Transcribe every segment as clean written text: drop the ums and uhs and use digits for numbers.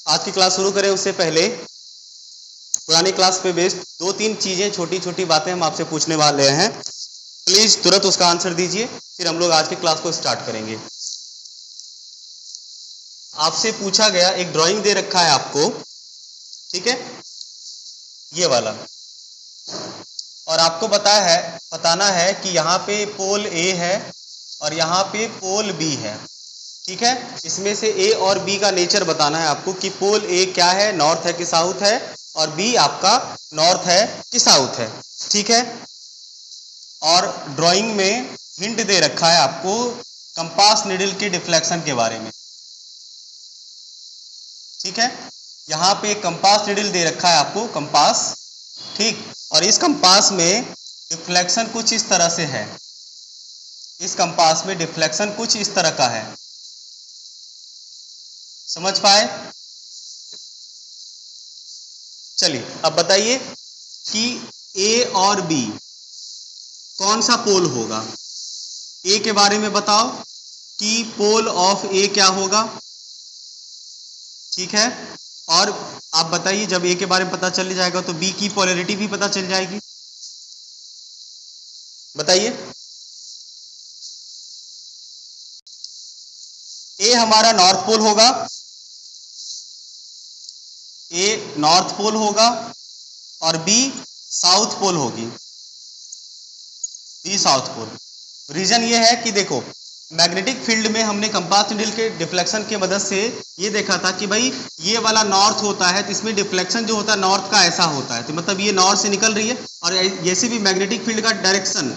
आज की क्लास शुरू करें उससे पहले पुरानी क्लास पे बेस्ड 2-3 चीजें, छोटी छोटी बातें हम आपसे पूछने वाले हैं। प्लीज तुरंत उसका आंसर दीजिए, फिर हम लोग आज की क्लास को स्टार्ट करेंगे। आपसे पूछा गया, एक ड्राइंग दे रखा है आपको, ठीक है, ये वाला, और आपको बताना है कि यहाँ पे पोल ए है और यहाँ पे पोल बी है, ठीक है। इसमें से ए और बी का नेचर बताना है आपको कि पोल ए क्या है, नॉर्थ है कि साउथ है, और बी आपका नॉर्थ है कि साउथ है, ठीक है। और ड्राइंग में हिंट दे रखा है आपको कंपास निडल की डिफ्लेक्शन के बारे में, ठीक है। यहाँ पे कंपास निडल दे रखा है आपको, कंपास, ठीक, और इस कंपास में डिफ्लेक्शन कुछ इस तरह से है, इस कंपास में डिफ्लेक्शन कुछ इस तरह का है, समझ पाए? चलिए अब बताइए कि ए और बी कौन सा पोल होगा। ए के बारे में बताओ कि पोल ऑफ ए क्या होगा, ठीक है। और आप बताइए, जब ए के बारे में पता चल जाएगा तो बी की पोलैरिटी भी पता चल जाएगी। बताइए, ए हमारा नॉर्थ पोल होगा, ए नॉर्थ पोल होगा, और बी साउथ पोल होगी, बी साउथ पोल। रीजन ये है कि देखो, मैग्नेटिक फील्ड में हमने कंपास निडल के डिफ्लेक्शन की मदद से ये देखा था कि भाई ये वाला नॉर्थ होता है तो इसमें डिफ्लेक्शन जो होता है नॉर्थ का ऐसा होता है, तो मतलब ये नॉर्थ से निकल रही है, और जैसे भी मैग्नेटिक फील्ड का डायरेक्शन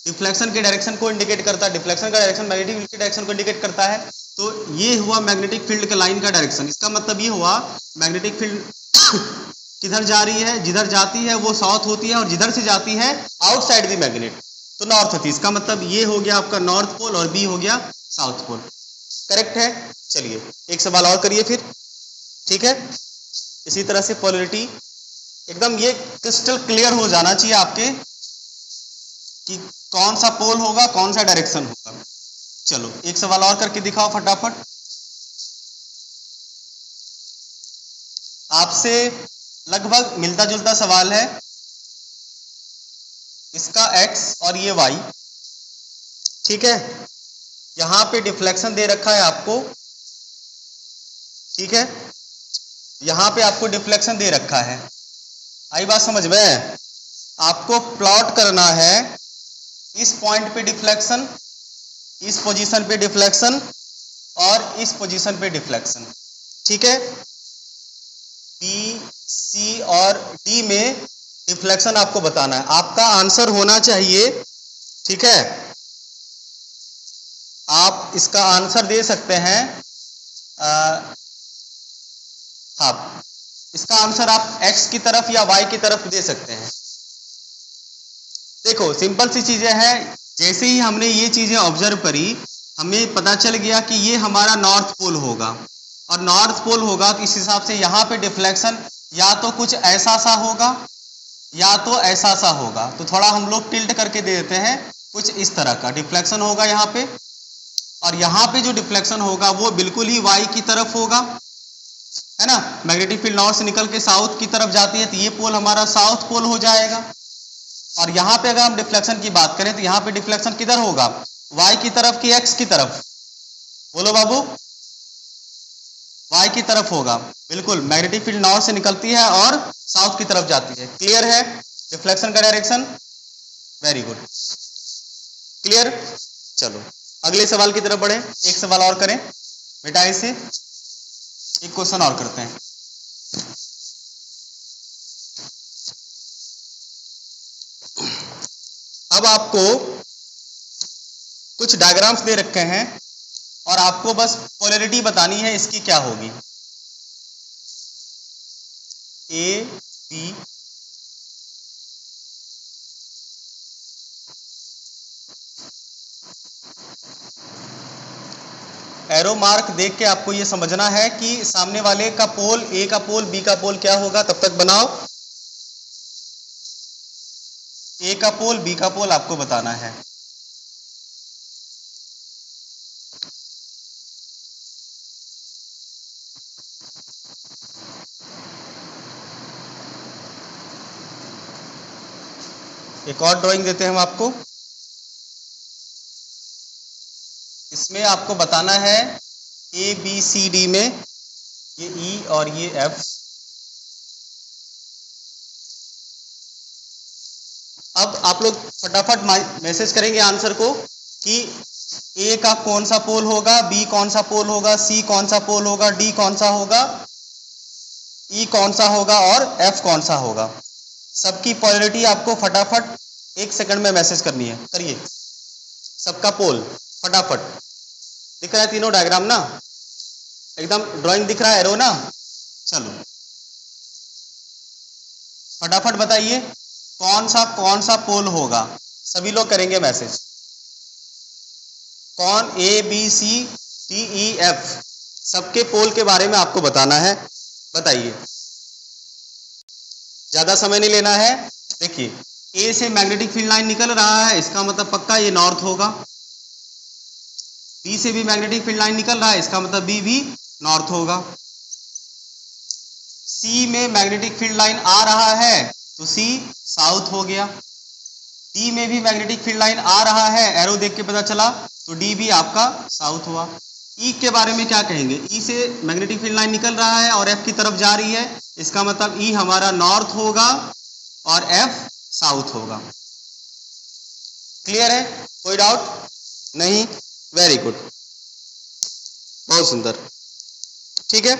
डिफ्लेक्शन के डायरेक्शन को इंडिकेट करता है, डिफ्लेक्शन का डायरेक्शन मैग्नेटिक फील्ड के डायरेक्शन को इंडिकेट करता है, तो ये हुआ मैग्नेटिक फील्ड के लाइन का डायरेक्शन। इसका मतलब ये हुआ मैग्नेटिक फील्ड किधर जा रही है, जिधर जाती है वो साउथ होती है, और जिधर से जाती है आउटसाइड द मैग्नेट तो नॉर्थ होती है। इसका मतलब ये हो गया आपका नॉर्थ पोल और बी हो गया साउथ पोल, करेक्ट है। चलिए एक सवाल और करिए फिर, ठीक है। इसी तरह से पोलैरिटी एकदम ये क्रिस्टल क्लियर हो जाना चाहिए आपके कि कौन सा पोल होगा, कौन सा डायरेक्शन होगा। चलो एक सवाल और करके दिखाओ फटाफट। आपसे लगभग मिलता जुलता सवाल है, इसका x और ये y, ठीक है। यहां पे डिफ्लेक्शन दे रखा है आपको, ठीक है, यहां पे आपको डिफ्लेक्शन दे रखा है। आई बात समझ में? आपको प्लॉट करना है इस पॉइंट पे डिफ्लेक्शन, इस पोजीशन पे डिफ्लेक्शन, और इस पोजीशन पे डिफ्लेक्शन, ठीक है। बी, सी और डी में डिफ्लेक्शन आपको बताना है। आपका आंसर होना चाहिए, ठीक है, आप इसका आंसर दे सकते हैं, हाँ, इसका आंसर आप x की तरफ या y की तरफ दे सकते हैं। देखो सिंपल सी चीजें हैं, जैसे ही हमने ये चीजें ऑब्जर्व करी हमें पता चल गया कि ये हमारा नॉर्थ पोल होगा, और नॉर्थ पोल होगा तो इस हिसाब से यहाँ पे डिफ्लेक्शन या तो कुछ ऐसा सा होगा या तो ऐसा सा होगा, तो थोड़ा हम लोग टिल्ट करके दे देते हैं, कुछ इस तरह का डिफ्लेक्शन होगा यहाँ पे, और यहाँ पे जो डिफ्लेक्शन होगा वो बिल्कुल ही y की तरफ होगा, है ना। मैग्नेटिक फील्ड नॉर्थ से निकल के साउथ की तरफ जाती है तो ये पोल हमारा साउथ पोल हो जाएगा। और यहाँ पे अगर हम डिफ्लेक्शन की बात करें तो यहाँ पे डिफ्लेक्शन किधर होगा, y की तरफ कि x की तरफ? बोलो बाबू, y की तरफ होगा, बिल्कुल। मैग्नेटिक फील्ड नॉर्थ से निकलती है और साउथ की तरफ जाती है। क्लियर है डिफ्लेक्शन का डायरेक्शन? Very good, clear. चलो अगले सवाल की तरफ बढ़े, एक सवाल और करें बेटा, इसे एक क्वेश्चन और करते हैं। अब आपको कुछ डायग्राम्स दे रखे हैं और आपको बस पोलैरिटी बतानी है इसकी क्या होगी। ए बी, एरो मार्क देख के आपको ये समझना है कि सामने वाले का पोल, ए का पोल, बी का पोल क्या होगा। तब तक बनाओ, ए का पोल, बी का पोल आपको बताना है। एक और ड्राइंग देते हैं हम आपको। इसमें आपको बताना है ए बी सी डी में ये ई और ये एफ। अब आप लोग फटाफट मैसेज करेंगे आंसर को कि ए का कौन सा पोल होगा, बी कौन सा पोल होगा, सी कौन सा पोल होगा, डी कौन सा होगा, ई कौन सा होगा और एफ कौन सा होगा। सबकी पोलैरिटी आपको फटाफट 1 सेकंड में मैसेज करनी है। करिए सबका पोल फटाफट। दिख रहा है तीनों डायग्राम ना, एकदम ड्राइंग दिख रहा है, एरो ना। चलो फटाफट बताइए कौन सा पोल होगा। सभी लोग करेंगे मैसेज। कौन A B C D E F, सबके पोल के बारे में आपको बताना है। बताइए, ज्यादा समय नहीं लेना है। देखिए ए से मैग्नेटिक फील्ड लाइन निकल रहा है, इसका मतलब पक्का ये नॉर्थ होगा। बी से भी मैग्नेटिक फील्ड लाइन निकल रहा है, इसका मतलब बी भी नॉर्थ होगा। सी में मैग्नेटिक फील्ड लाइन आ रहा है तो सी साउथ हो गया। डी में भी मैग्नेटिक फील्ड लाइन आ रहा है, एरो देख के पता चला, तो डी भी आपका साउथ हुआ। ई के बारे में क्या कहेंगे? ई से मैग्नेटिक फील्ड लाइन निकल रहा है और एफ की तरफ जा रही है, इसका मतलब ई हमारा नॉर्थ होगा और एफ साउथ होगा। क्लियर है? कोई डाउट नहीं? वेरी गुड, बहुत सुंदर। ठीक है,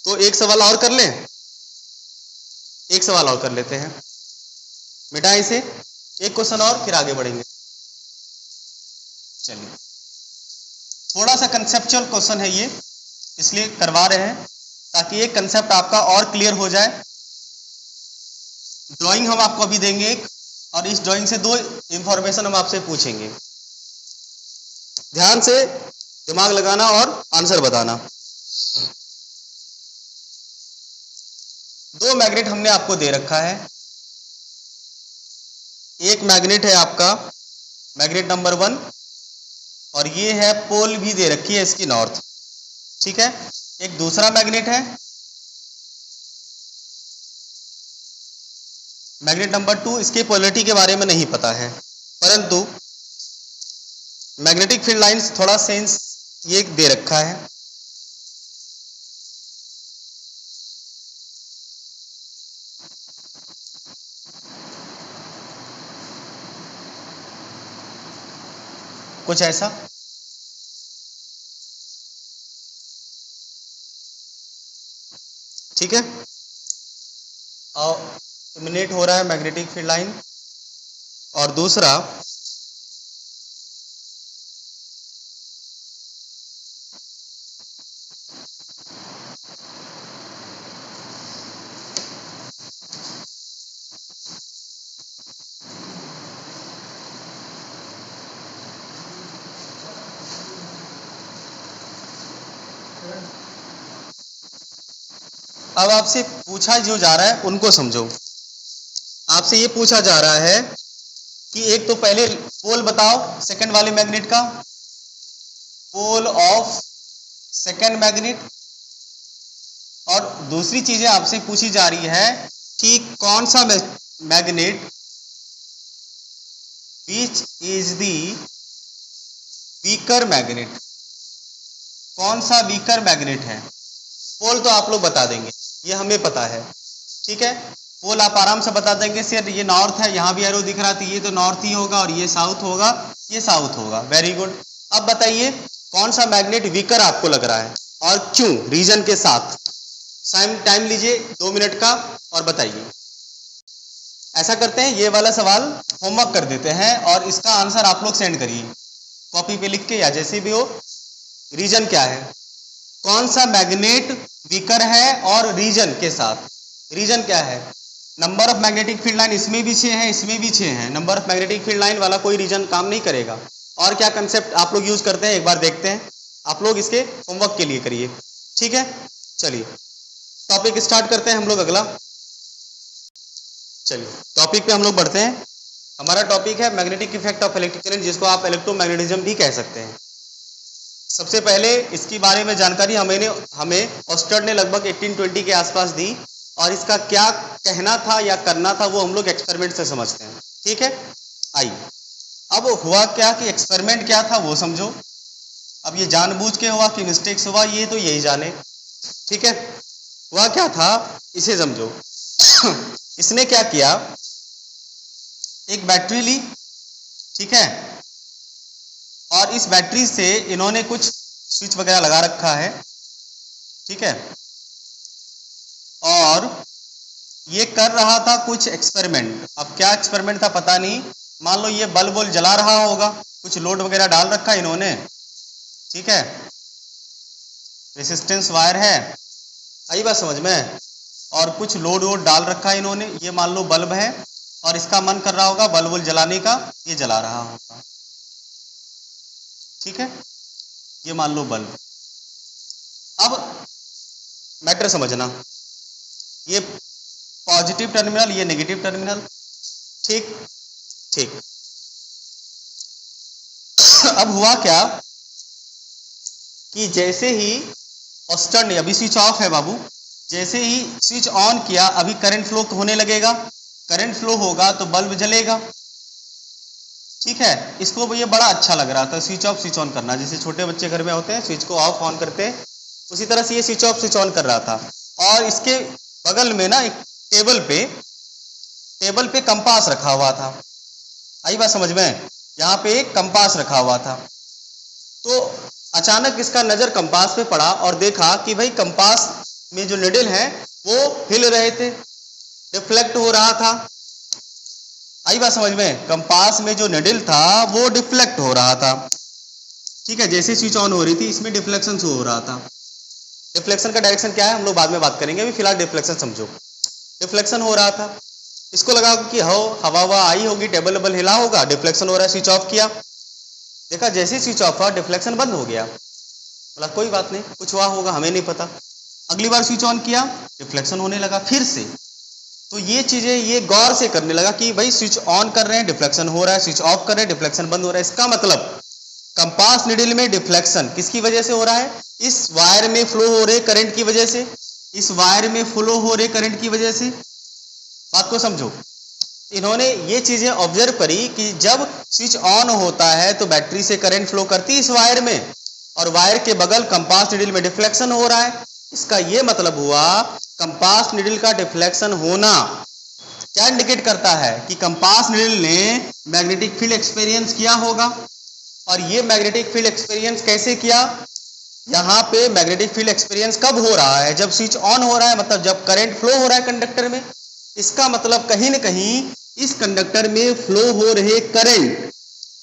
तो एक सवाल और कर लें। एक सवाल और कर लेते हैं, मिटाएं इसे। एक क्वेश्चन और फिर आगे बढ़ेंगे। चलिए, थोड़ा सा कंसेप्चुअल क्वेश्चन है ये, इसलिए करवा रहे हैं ताकि एक कंसेप्ट आपका और क्लियर हो जाए। ड्राइंग हम आपको अभी देंगे एक, और इस ड्राइंग से 2 इंफॉर्मेशन हम आपसे पूछेंगे। ध्यान से दिमाग लगाना और आंसर बताना। 2 मैग्नेट हमने आपको दे रखा है। एक मैग्नेट है आपका मैग्नेट नंबर 1, और ये है पोल भी दे रखी है इसकी नॉर्थ। ठीक है, एक दूसरा मैग्नेट है मैग्नेट नंबर 2, इसके पोलैरिटी के बारे में नहीं पता है, परंतु मैग्नेटिक फील्ड लाइंस थोड़ा सेंस ये दे रखा है। कुछ ऐसा। ठीक है, और इमिनेट हो रहा है मैग्नेटिक फील्ड लाइन, और दूसरा अब आपसे पूछा जो जा रहा है उनको समझो। आपसे ये पूछा जा रहा है कि एक तो पहले पोल बताओ सेकंड वाले मैग्नेट का, पोल ऑफ सेकंड मैग्नेट, और दूसरी चीजें आपसे पूछी जा रही है कि कौन सा magnet which is the weaker magnet, कौन सा वीकर मैग्नेट है। पोल तो आप लोग बता देंगे, ये हमें पता है। ठीक है, पोल आप आराम से बता देंगे। सिर्फ ये नॉर्थ है, यहाँ भी एरो दिख रहा था, ये तो नॉर्थ ही होगा, और ये साउथ होगा, ये साउथ होगा। Very good. अब बताइए कौन सा मैग्नेट वीकर आपको लग रहा है और क्यों, रीजन के साथ। टाइम लीजिए 2 मिनट का और बताइए। ऐसा करते हैं, ये वाला सवाल होमवर्क कर देते हैं और इसका आंसर आप लोग सेंड करिए कॉपी पे लिख के या जैसे भी हो। रीजन क्या है, कौन सा मैग्नेट वीकर है और रीजन के साथ। रीजन क्या है, number of magnetic field line इसमें भी 6 है, इसमें भी 6 है। Number of magnetic field line वाला कोई रीजन काम नहीं करेगा। और क्या कंसेप्ट आप लोग यूज करते हैं एक बार देखते हैं, आप लोग इसके होमवर्क के लिए करिए। ठीक है, चलिए टॉपिक स्टार्ट करते हैं हम लोग अगला। चलिए टॉपिक पे हम लोग बढ़ते हैं। हमारा टॉपिक है magnetic effect of electric current, जिसको आप इलेक्ट्रोमैग्नेटिज्म भी कह सकते हैं। सबसे पहले इसके बारे में जानकारी हमें ऑस्टर्ड ने लगभग 1820 के आसपास दी, और इसका क्या कहना था या करना था वो हम लोग एक्सपेरिमेंट से समझते हैं। ठीक है, आइए अब हुआ क्या कि एक्सपेरिमेंट क्या था वो समझो। अब ये जानबूझ के हुआ कि मिस्टेक्स हुआ ये तो यही जाने। ठीक है, हुआ क्या था इसे समझो। इसने क्या किया, एक बैटरी ली, ठीक है, और इस बैटरी से इन्होंने कुछ स्विच वगैरह लगा रखा है, ठीक है, और ये कर रहा था कुछ एक्सपेरिमेंट। अब क्या एक्सपेरिमेंट था पता नहीं, मान लो ये बल्ब वोल्ब जला रहा होगा, कुछ लोड वगैरह डाल रखा है इन्होंने, ठीक है, रेसिस्टेंस वायर है, आई बात समझ में, और कुछ लोड वोड डाल रखा है इन्होंने। ये मान लो बल्ब है और इसका मन कर रहा होगा बल्ब वोल्ब जलाने का, ये जला रहा होगा, ठीक है, ये मान लो बल्ब। अब मैटर समझना, ये पॉजिटिव टर्मिनल, ये नेगेटिव टर्मिनल, ठीक ठीक। अब हुआ क्या कि जैसे ही ऑस्टर्न, अभी स्विच ऑफ है बाबू, जैसे ही स्विच ऑन किया अभी करंट फ्लो होने लगेगा, करंट फ्लो होगा तो बल्ब जलेगा, ठीक है। इसको ये बड़ा अच्छा लग रहा था स्विच ऑफ स्विच ऑन करना, जैसे छोटे बच्चे घर में होते हैं स्विच को ऑफ ऑन करते हैं, उसी तरह से ये स्विच ऑफ स्विच ऑन कर रहा था। और इसके बगल में ना एक टेबल पे कंपास रखा हुआ था, आई बात समझ में, यहाँ पे एक कंपास रखा हुआ था। तो अचानक इसका नजर कंपास पे पड़ा और देखा कि भाई कंपास में जो निडल है वो हिल रहे थे, डिफ्लेक्ट हो रहा था, आई बात समझ में, कंपास में जो निडल था वो डिफ्लेक्ट हो रहा था, ठीक है, जैसे स्विच ऑन हो रही थी इसमें डिफ्लेक्शन हो रहा था। डिफ्लेक्शन का डायरेक्शन क्या है हम लोग बाद में बात करेंगे, अभी फिलहाल डिफ्लेक्शन समझो। डिफ्लेक्शन हो रहा था, इसको लगा कि हवा आई होगी, टेबल वेबल हिला होगा, डिफ्लेक्शन हो रहा है, स्विच ऑफ किया, देखा जैसे स्विच ऑफ हुआ डिफ्लेक्शन बंद हो गया, बोला कोई बात नहीं, कुछ हुआ होगा हमें नहीं पता। अगली बार स्विच ऑन किया, डिफ्लेक्शन होने लगा फिर से। तो ये चीजें ये गौर से करने लगा कि भाई स्विच ऑन कर रहे हैं डिफ्लेक्शन हो रहा है, स्विच ऑफ कर रहे हैं डिफ्लेक्शन बंद हो रहा है। इसका मतलब कंपास निडल में डिफ्लेक्शन किसकी वजह से हो रहा है, इस वायर में फ्लो हो रहे करंट की वजह से, इस वायर में फ्लो हो रहे करंट की वजह से। बात को समझो, इन्होंने ये चीजें ऑब्जर्व करी कि जब स्विच ऑन होता है तो बैटरी से करंट फ्लो करती है इस वायर में, और वायर के बगल कंपास निडल में डिफ्लेक्शन हो रहा है। इसका ये मतलब हुआ कंपास निडल का डिफ्लेक्शन होना क्या इंडिकेट करता है कि कंपास निडल ने मैग्नेटिक फील्ड एक्सपीरियंस किया होगा। और ये मैग्नेटिक फील्ड एक्सपीरियंस कैसे किया, यहाँ पे मैग्नेटिक फील्ड एक्सपीरियंस कब हो रहा है, जब स्विच ऑन हो रहा है, मतलब जब करंट फ्लो हो रहा है कंडक्टर में। इसका मतलब कहीं न कहीं इस कंडक्टर में फ्लो हो रहे करंट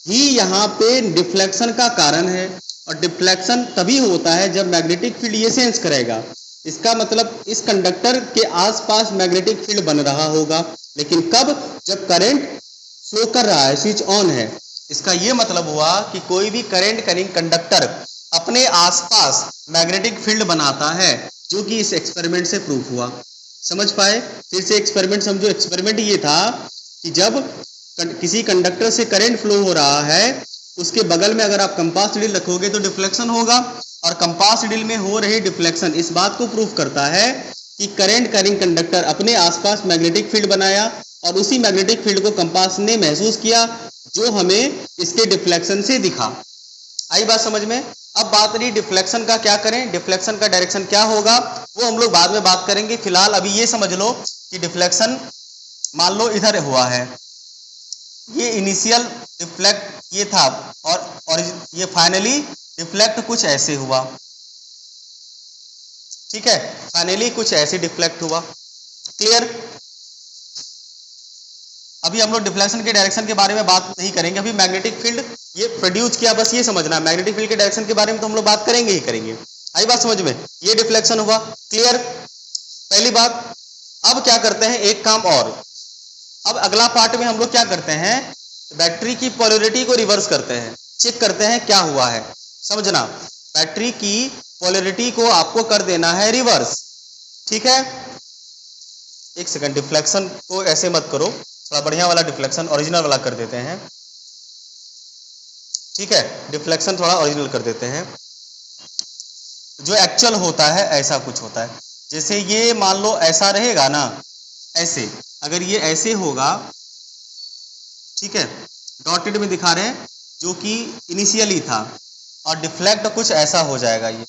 ही यहाँ पे डिफ्लेक्शन का कारण है, और डिफ्लेक्शन तभी होता है जब मैग्नेटिक फील्ड ये सेंस करेगा। इसका मतलब इस कंडक्टर के आसपास मैग्नेटिक फील्ड बन रहा होगा, लेकिन कब, जब करंट फ्लो कर रहा है, स्विच ऑन है। इसका ये मतलब हुआ कि कोई भी करंट कैरिंग कंडक्टर अपने आसपास मैग्नेटिक फील्ड बनाता है, जो कि इस एक्सपेरिमेंट से प्रूफ हुआ। समझ पाए, फिर से एक्सपेरिमेंट समझो। एक्सपेरिमेंट ये था कि जब किसी कंडक्टर से करंट फ्लो हो रहा है, उसके बगल में अगर आप कंपास निडल रखोगे तो डिफ्लेक्शन होगा, और कंपास निडल में हो रही डिफ्लेक्शन इस बात को प्रूफ करता है कि करंट कैरिंग कंडक्टर अपने आसपास मैग्नेटिक फील्ड बनाया, और उसी मैग्नेटिक फील्ड को कंपास ने महसूस किया, जो हमें इसके डिफ्लेक्शन से दिखा। आई बात समझ में। अब बात रही डिफ्लेक्शन का, क्या करें, डिफ्लेक्शन का डायरेक्शन क्या होगा वो हम लोग बाद में बात करेंगे। फिलहाल अभी ये समझ लो कि डिफ्लेक्शन मान लो इधर हुआ है, ये इनिशियल डिफ्लेक्ट ये था, और ये फाइनली डिफ्लेक्ट कुछ ऐसे हुआ, ठीक है, फाइनली कुछ ऐसे डिफ्लेक्ट हुआ। क्लियर। अभी हम लोग डिफ्लेक्शन के डायरेक्शन के बारे में बात नहीं करेंगे, अभी मैग्नेटिक फील्ड ये प्रोड्यूस किया, बस ये समझना। मैग्नेटिक फील्ड के डायरेक्शन के बारे में तो हम लोग बात करेंगे ही करेंगे। आई बात समझ में, ये डिफ्लेक्शन हुआ। क्लियर, पहली बात। अब क्या करते हैं, एक काम और, अब अगला पार्ट में हम लोग क्या करते हैं, बैटरी की पोलैरिटी को रिवर्स करते हैं, चेक करते हैं क्या हुआ है। समझना, बैटरी की पोलैरिटी को आपको कर देना है रिवर्स, ठीक है। एक सेकंड, डिफ्लेक्शन को ऐसे मत करो, थोड़ा बढ़िया वाला डिफ्लेक्शन ओरिजिनल वाला कर देते हैं, ठीक है, डिफ्लेक्शन थोड़ा ओरिजिनल कर देते हैं, जो एक्चुअल होता है ऐसा कुछ होता है। जैसे ये मान लो ऐसा रहेगा ना, ऐसे अगर ये ऐसे होगा, ठीक है, डॉटेड में दिखा रहे हैं जो कि इनिशियली था, और डिफ्लेक्ट कुछ ऐसा हो जाएगा। ये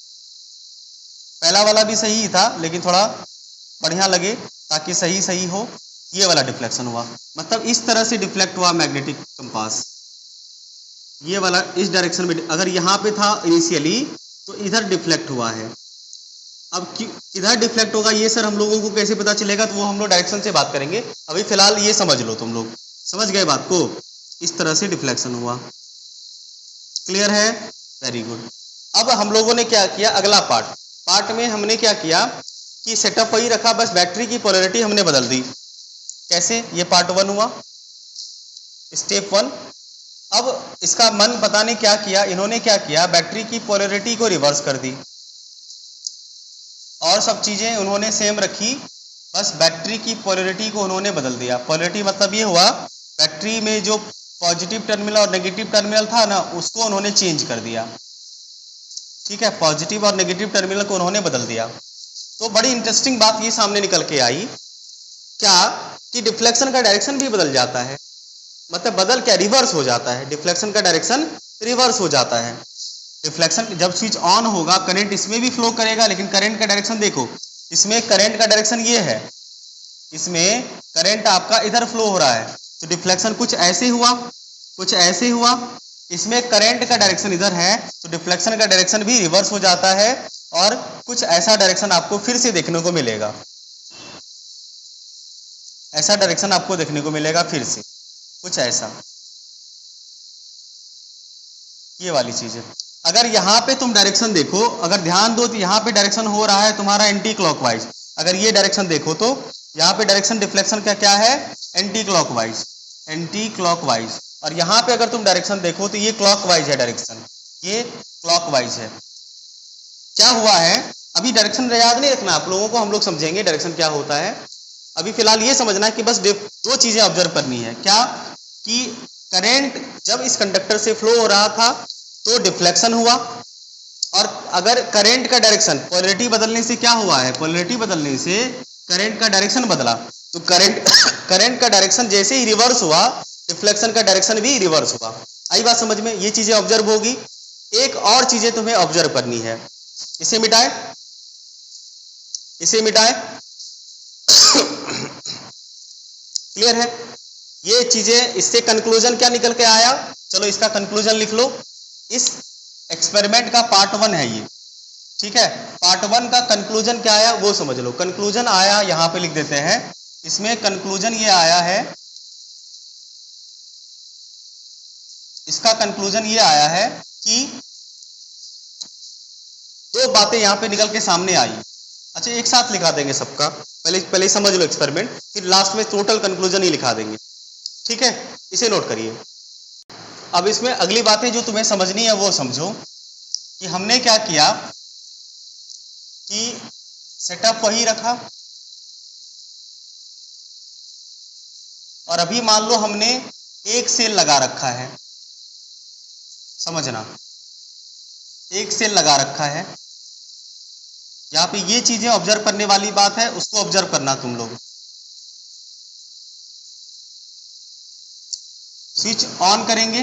पहला वाला भी सही था लेकिन थोड़ा बढ़िया लगे ताकि सही सही हो, ये वाला डिफ्लेक्शन हुआ, मतलब इस तरह से डिफ्लेक्ट हुआ मैग्नेटिक कंपास। ये वाला इस डायरेक्शन में, अगर यहाँ पे था इनिशियली तो इधर डिफ्लेक्ट हुआ है। अब इधर डिफ्लेक्ट होगा, ये सर हम लोगों को कैसे पता चलेगा, तो वो हम लोग डायरेक्शन से बात करेंगे। अभी फिलहाल ये समझ लो, तुम लोग समझ गए बात को, इस तरह से डिफ्लेक्शन हुआ। क्लियर है? Very good. अब हम लोगों ने क्या किया, अगला पार्ट में हमने क्या किया कि सेटअप वही रखा, बस बैटरी की पोलैरिटी हमने बदल दी। कैसे? ये पार्ट 1 हुआ, स्टेप 1। अब इसका मन पता नहीं क्या किया, इन्होंने क्या किया, बैटरी की पोलैरिटी को रिवर्स कर दी और सब चीजें उन्होंने सेम रखी, बस बैटरी की पोलैरिटी को उन्होंने बदल दिया। पोलैरिटी मतलब ये हुआ, बैटरी में जो पॉजिटिव टर्मिनल और नेगेटिव टर्मिनल था ना, उसको उन्होंने चेंज कर दिया। ठीक है, पॉजिटिव और नेगेटिव टर्मिनल को उन्होंने बदल दिया। तो बड़ी इंटरेस्टिंग बात ये सामने निकल के आई, क्या कि डिफ्लेक्शन का डायरेक्शन भी बदल जाता है। मतलब बदल क्या, रिवर्स हो जाता है। डिफ्लेक्शन का डायरेक्शन रिवर्स हो जाता है। डिफ्लेक्शन जब स्विच ऑन होगा, करंट इसमें भी फ्लो करेगा, लेकिन करंट का डायरेक्शन देखो, इसमें करंट का डायरेक्शन ये है, इसमें करंट आपका इधर फ्लो हो रहा है, तो डिफ्लेक्शन कुछ ऐसे हुआ, कुछ ऐसे हुआ। इसमें करंट का डायरेक्शन इधर है, तो डिफ्लेक्शन का डायरेक्शन भी रिवर्स हो जाता है और कुछ ऐसा डायरेक्शन आपको फिर से देखने को मिलेगा। ऐसा डायरेक्शन आपको देखने को मिलेगा फिर से, कुछ ऐसा, ये वाली चीज है। अगर यहाँ पे तुम डायरेक्शन देखो, अगर ध्यान दो तो यहाँ पे डायरेक्शन हो रहा है तुम्हारा एंटी क्लॉकवाइज। अगर ये डायरेक्शन देखो तो यहाँ पे डायरेक्शन डिफ्लेक्शन का क्या है, एंटी क्लॉकवाइज, एंटी क्लॉकवाइज। और यहाँ पे अगर तुम डायरेक्शन देखो तो ये क्लॉकवाइज है डायरेक्शन, ये क्लॉकवाइज है। क्या हुआ है, अभी डायरेक्शन याद नहीं रखना आप लोगों को, हम लोग समझेंगे डायरेक्शन क्या होता है। अभी फिलहाल ये समझना है कि बस दो चीजें ऑब्जर्व करनी है। क्या कि करंट जब इस कंडक्टर से फ्लो हो रहा था तो डिफ्लेक्शन हुआ, और अगर करंट का डायरेक्शन, पोलैरिटी बदलने से क्या हुआ है, पोलैरिटी बदलने से करंट का डायरेक्शन बदला, तो करंट का डायरेक्शन जैसे ही रिवर्स हुआ, डिफ्लेक्शन का डायरेक्शन भी रिवर्स हुआ। आई बात समझ में? ये चीजें ऑब्जर्व होगी। एक और चीजें तुम्हें ऑब्जर्व करनी है, इसे मिटाए, इसे मिटाए। क्लियर है? ये चीजें, इससे कंक्लूजन क्या निकल के आया, चलो इसका कंक्लूजन लिख लो। इस एक्सपेरिमेंट का पार्ट 1 है ये, ठीक है। पार्ट 1 का कंक्लूजन क्या आया वो समझ लो। कंक्लूजन आया, यहां पे लिख देते हैं, इसमें कंक्लूजन ये आया है, इसका कंक्लूजन ये आया है कि दो बातें यहां पे निकल के सामने आई। अच्छा, एक साथ लिखा देंगे सबका, पहले समझ लो एक्सपेरिमेंट, फिर लास्ट में टोटल कंक्लूजन ही लिखा देंगे, ठीक है। इसे नोट करिए। अब इसमें अगली बातें जो तुम्हें समझनी है वो समझो कि हमने क्या किया कि सेटअप वही रखा, और अभी मान लो हमने एक सेल लगा रखा है, समझना, एक सेल लगा रखा है। यहाँ पे ये चीजें ऑब्जर्व करने वाली बात है, उसको ऑब्जर्व करना तुम लोग। स्विच ऑन करेंगे,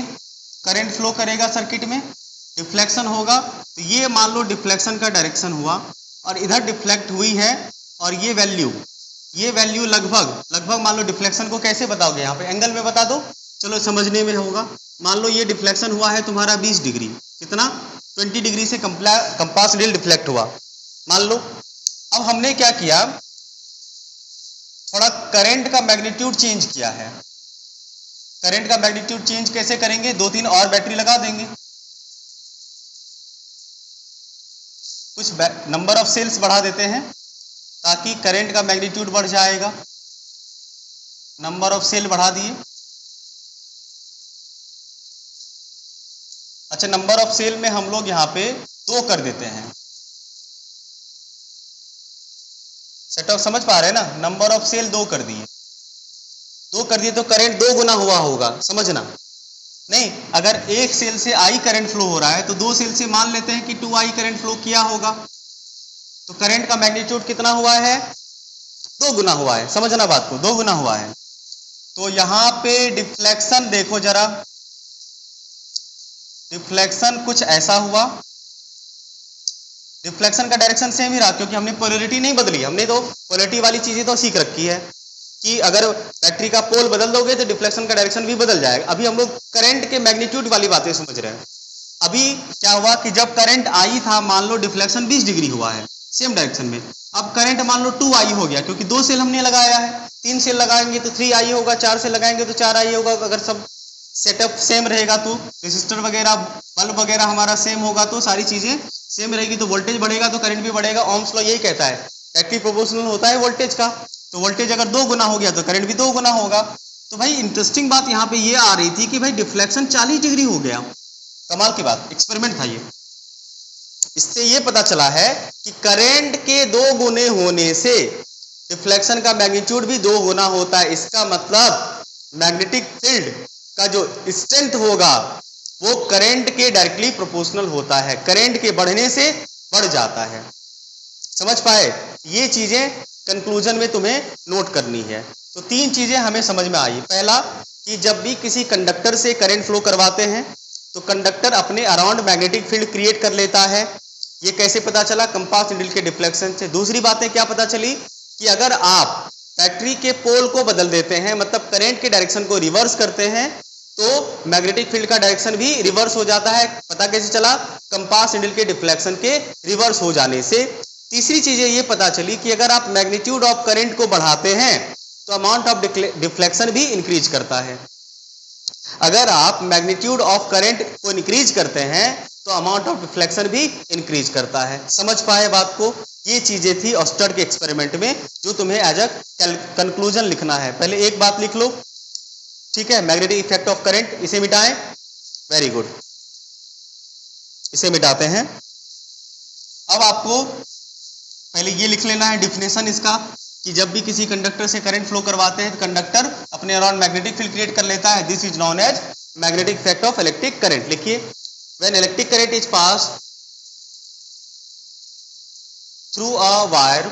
करंट फ्लो करेगा सर्किट में, डिफ्लेक्शन होगा, तो ये मान लो डिफ्लेक्शन का डायरेक्शन हुआ, और इधर डिफ्लेक्ट हुई है, और ये वैल्यू लगभग मान लो, डिफ्लेक्शन को कैसे बताओगे, यहाँ पे एंगल में बता दो, चलो समझने में होगा। मान लो ये डिफ्लेक्शन हुआ है तुम्हारा 20 डिग्री, कितना, 20 डिग्री से कंपास नीडल डिफ्लेक्ट हुआ, मान लो। अब हमने क्या किया, थोड़ा करंट का मैग्नीट्यूड चेंज किया है। करंट का मैग्नीट्यूड चेंज कैसे करेंगे, 2-3 और बैटरी लगा देंगे, कुछ नंबर ऑफ सेल्स बढ़ा देते हैं ताकि करंट का मैग्नीट्यूड बढ़ जाएगा। नंबर ऑफ सेल बढ़ा दिए। अच्छा, नंबर ऑफ सेल में हम लोग यहाँ पे 2 कर देते हैं। सेटअप समझ पा रहे हैं ना, नंबर ऑफ सेल 2 कर दिए, 2 कर दिए तो करंट 2 गुना हुआ होगा, समझना। नहीं, अगर एक सेल से आई करंट फ्लो हो रहा है तो 2 सेल से मान लेते हैं कि 2i करंट फ्लो किया होगा, तो करंट का मैग्नीट्यूड कितना हुआ है? 2 गुना हुआ है। समझना बात को, 2 गुना हुआ है। तो यहां पे डिफ्लेक्शन देखो जरा, डिफ्लेक्शन कुछ ऐसा हुआ। डिफ्लेक्शन का डायरेक्शन सेम ही रहा क्योंकि हमने पोलैरिटी नहीं बदली, हमने तो पोलैरिटी वाली चीजें तो सीख रखी है कि अगर बैटरी का पोल बदल दोगे तो डिफ्लेक्शन का डायरेक्शन भी बदल जाएगा। अभी हम लोग करंट के मैग्नीट्यूड वाली बातें समझ रहे हैं। अभी क्या हुआ कि जब करंट आई था, मान लो डिफ्लेक्शन 20 डिग्री हुआ है सेम डायरेक्शन में। अब करंट मान लो 2i हो गया क्योंकि 2 सेल हमने लगाया है। 3 सेल लगाएंगे तो 3i होगा, 4 सेल लगाएंगे तो 4i होगा। अगर सब सेटअप सेम रहेगा तो रेसिस्टर वगैरह बल्ब वगैरह हमारा सेम होगा तो सारी चीजें सेम रहेगी, तो वोल्टेज बढ़ेगा तो करंट भी बढ़ेगा। ओम्स लॉ यही कहता है, डायरेक्टली प्रोपोर्शनल होता है वोल्टेज का। तो वोल्टेज अगर 2 गुना हो गया तो करंट भी 2 गुना होगा। तो भाई इंटरेस्टिंग बात यहाँ पे ये आ रही थी कि भाई डिफ्लेक्शन 40 डिग्री हो गया। कमाल की बात, एक्सपेरिमेंट था ये। इससे ये पता चला है कि करंट के 2 गुने होने से डिफ्लेक्शन का मैग्नीट्यूड भी 2 गुना होता है। इसका मतलब मैग्नेटिक फील्ड का जो स्ट्रेंथ होगा वो करंट के डायरेक्टली प्रोपोर्शनल होता है, करंट के बढ़ने से बढ़ जाता है। समझ पाए? ये चीजें कंक्लूजन में तुम्हें नोट करनी है। तो 3 चीजें हमें समझ में आई। पहला कि जब भी किसी कंडक्टर से करंट फ्लो करवाते हैं तो कंडक्टर अपने अराउंड मैग्नेटिक फील्ड क्रिएट कर लेता है। ये कैसे पता चला? कंपास नीडल के डिफ्लेक्शन से। दूसरी बातें क्या पता चली कि अगर आप बैटरी के पोल को बदल देते हैं, मतलब करंट के डायरेक्शन को रिवर्स करते हैं, तो मैग्नेटिक फील्ड का डायरेक्शन भी रिवर्स हो जाता है। पता कैसे चला? कंपास नीडल के डिफ्लेक्शन के रिवर्स हो जाने से। तीसरी चीज ये पता चली कि अगर आप मैग्नीट्यूड ऑफ करंट को बढ़ाते हैं तो अमाउंट ऑफ डिफ्लेक्शन भी इंक्रीज करता है। अगर आप मैग्नीट्यूड ऑफ करंट को इंक्रीज करते हैं तो अमाउंट ऑफ डिफ्लेक्शन भी इंक्रीज करता है। समझ पाए बात को? ये चीजें थी ऑस्टर्ड के एक्सपेरिमेंट में जो तुम्हें एज अ कंक्लूजन लिखना है। पहले एक बात लिख लो, ठीक है? मैग्नेटिक इफेक्ट ऑफ करंट, इसे मिटाएं। वेरी गुड, इसे मिटाते हैं। अब आपको पहले ये लिख लेना है डिफिनेशन इसका कि जब भी किसी कंडक्टर से करंट फ्लो करवाते हैं तो कंडक्टर अपने अराउंड मैग्नेटिक फील्ड क्रिएट कर लेता है। This is known as magnetic effect of electric current. लिखिए, when electric current is pass through a wire,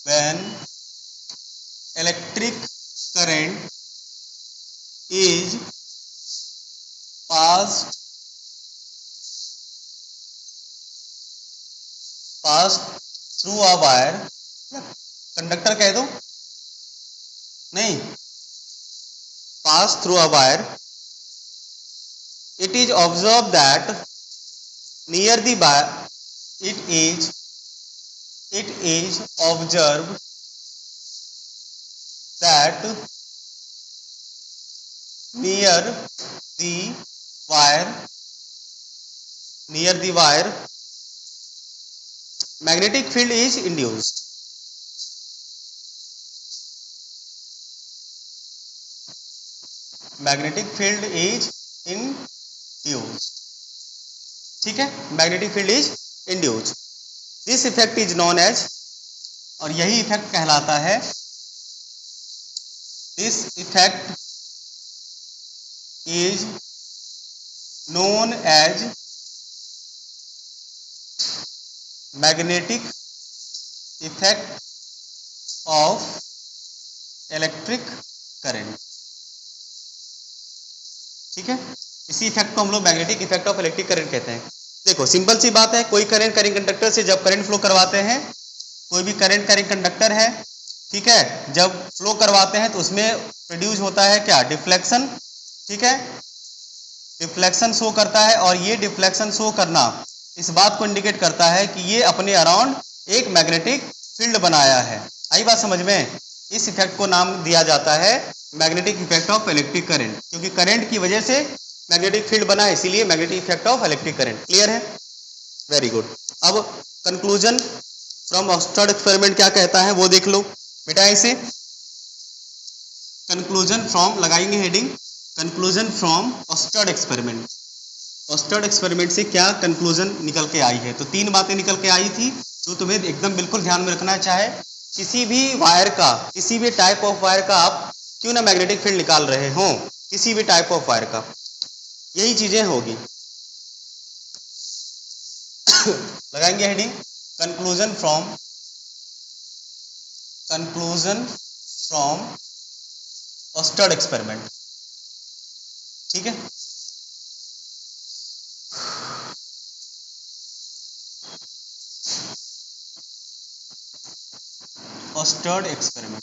when electric current is pass through a wire, conductor कह दो, नहीं, pass through a wire, it is observed that near the wire it is observed that near the wire magnetic field is induced. Magnetic field is induced. ठीक है? Magnetic field is induced. This effect is known as, और यही effect कहलाता है, this effect is known as magnetic effect of electric current. ठीक है? इसी effect को हम लोग magnetic effect of electric current कहते हैं। देखो सिंपल सी बात है, कोई करंट कैरिंग कंडक्टर से जब करंट फ्लो करवाते हैं, कोई भी करंट कैरिंग कंडक्टर है, ठीक है, जब फ्लो करवाते हैं तो उसमें प्रोड्यूस होता है क्या? डिफ्लेक्शन। ठीक है? डिफ्लेक्शन शो करता है, और ये डिफ्लेक्शन शो करना इस बात को इंडिकेट करता है कि ये अपने अराउंड एक मैग्नेटिक फील्ड बनाया है। आई बात समझ में? इस इफेक्ट को नाम दिया जाता है magnetic effect of electric current, क्योंकि करंट की वजह से मैग्नेटिक फील्ड बना है, इसीलिए magnetic effect of electric current. Clear है? Very good. अब कंक्लूजन फ्रॉम ऑस्टर्ड एक्सपेरिमेंट क्या कहता है वो देख लो बेटा। इसे कंक्लूजन फ्रॉम लगाएंगे हेडिंग, कंक्लूजन फ्रॉम ऑस्टर्ड एक्सपेरिमेंट। ऑस्टर्ड एक्सपेरिमेंट से क्या कंक्लूजन निकल के आई है? तो 3 बातें निकल के आई थी जो तुम्हें एकदम बिल्कुल ध्यान में रखना है। चाहे किसी भी वायर का, किसी भी टाइप ऑफ वायर का आप क्यों ना मैग्नेटिक फील्ड निकाल रहे हो, किसी भी टाइप ऑफ वायर का, यही चीजें होगी। लगाएंगे हेडिंग कंक्लूजन फ्रॉम ऑस्टर्ड एक्सपेरिमेंट। ठीक है, ऑस्टर्ड एक्सपेरिमेंट।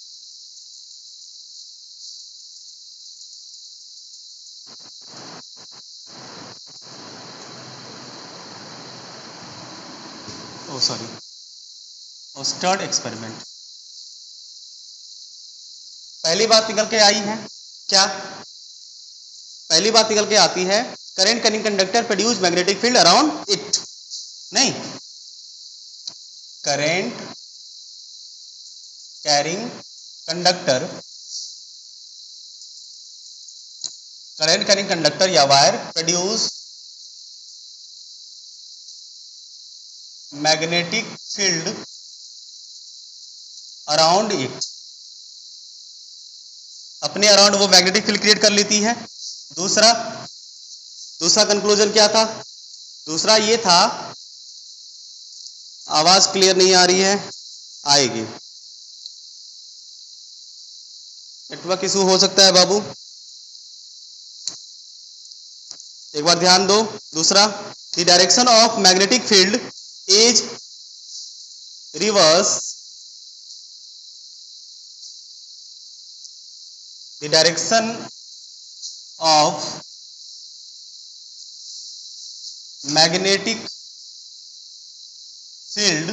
ओ सॉरी, ऑस्टर्ड एक्सपेरिमेंट। पहली बात निकल के आई है क्या? पहली बात निकल के आती है current carrying conductor produce magnetic field around it. नहीं, करंट कैरिंग कंडक्टर या wire produce magnetic field around it. अपने अराउंड वो मैग्नेटिक फील्ड क्रिएट कर लेती है। दूसरा कंक्लूजन क्या था? दूसरा ये था, आवाज क्लियर नहीं आ रही है, आएगी, नेटवर्क इशू हो सकता है बाबू, एक बार ध्यान दो। दूसरा, the direction of magnetic field is reverse, the direction of magnetic field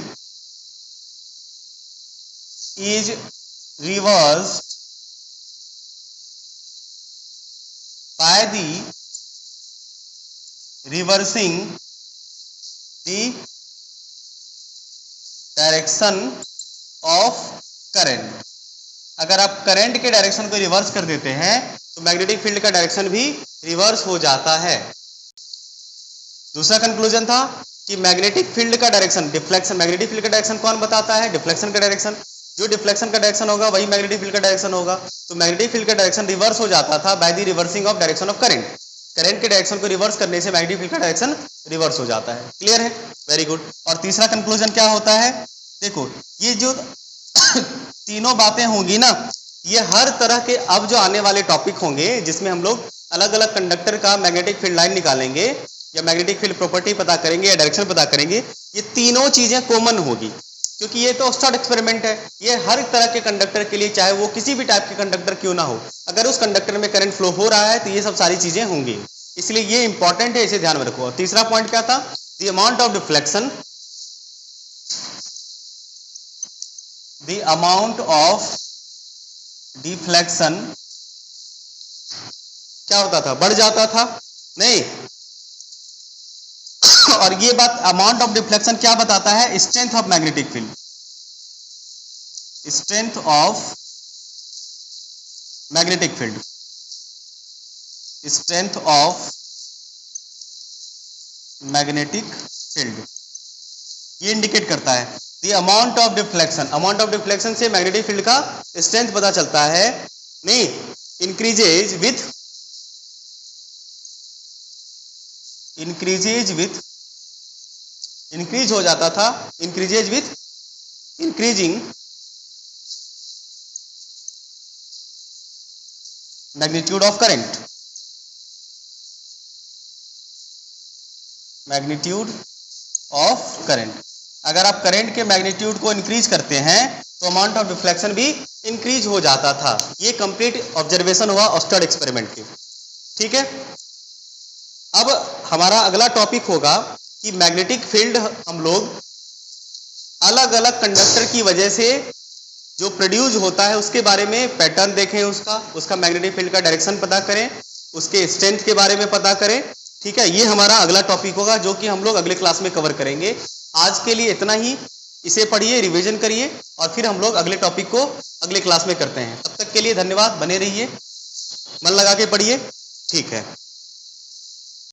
is reversed by the reversing the direction of current। अगर आप करंट के डायरेक्शन को रिवर्स कर देते हैं तो मैग्नेटिक फील्ड का डायरेक्शन भी रिवर्स हो जाता है। दूसरा कंक्लूजन था कि मैग्नेटिक फील्ड का डायरेक्शन डिफ्लेक्शन, मैग्नेटिक फील्ड का डायरेक्शन कौन बताता है? डिफ्लेक्शन का डायरेक्शन। जो डिफ्लेक्शन का डायरेक्शन होगा वही मैग्नेटिक फील्ड का डायरेक्शन होगा। तो मैग्नेटिक फील्ड का डायरेक्शन रिवर्स हो जाता था by the reversing of direction of current. Current के डायरेक्शन को रिवर्स करने से मैग्नेटिक फील्ड का डायरेक्शन रिवर्स हो जाता है। क्लियर है? Very good. और तीसरा कंक्लूजन क्या होता है? देखो, ये जो तीनों बातें होंगी ना, ये हर तरह के अब जो आने वाले टॉपिक होंगे जिसमें हम लोग अलग अलग कंडक्टर का मैग्नेटिक फील्ड लाइन निकालेंगे या मैग्नेटिक फील्ड प्रॉपर्टी पता करेंगे या डायरेक्शन पता करेंगे, ये तीनों चीजें कॉमन होगी, क्योंकि ये तो ऑस्टर्ड एक्सपेरिमेंट है। ये हर तरह के कंडक्टर के लिए, चाहे वो किसी भी टाइप के कंडक्टर क्यों ना हो, अगर उस कंडक्टर में करंट फ्लो हो रहा है तो ये सब सारी चीजें होंगी। इसलिए ये इंपॉर्टेंट है, इसे ध्यान में रखो। और तीसरा पॉइंट क्या था? The amount of deflection, the amount of deflection क्या होता था? बढ़ जाता था? नहीं। और ये बात, अमाउंट ऑफ डिफ्लेक्शन क्या बताता है? Strength of magnetic field, strength of magnetic field, strength of magnetic field, ये इंडिकेट करता है। The amount of deflection, amount of deflection से मैग्नेटिक फील्ड का स्ट्रेंथ पता चलता है। नहीं, इंक्रीजेज विथ इंक्रीज हो जाता था, increases with increasing magnitude of current, magnitude of current. अगर आप करंट के मैग्नीट्यूड को इंक्रीज करते हैं तो अमाउंट ऑफ डिफ्लेक्शन भी इंक्रीज हो जाता था। ये कंप्लीट ऑब्जर्वेशन हुआ ऑस्टर्ड एक्सपेरिमेंट के। ठीक है, अब हमारा अगला टॉपिक होगा कि मैग्नेटिक फील्ड हम लोग अलग अलग कंडक्टर की वजह से जो प्रोड्यूस होता है उसके बारे में पैटर्न देखें, उसका मैग्नेटिक फील्ड का डायरेक्शन पता करें, उसके स्ट्रेंथ के बारे में पता करें। ठीक है, ये हमारा अगला टॉपिक होगा जो कि हम लोग अगले क्लास में कवर करेंगे। आज के लिए इतना ही, इसे पढ़िए, रिवीजन करिए और फिर हम लोग अगले टॉपिक को अगले क्लास में करते हैं। तब तक के लिए धन्यवाद, बने रहिए, मन लगा के पढ़िए। ठीक है।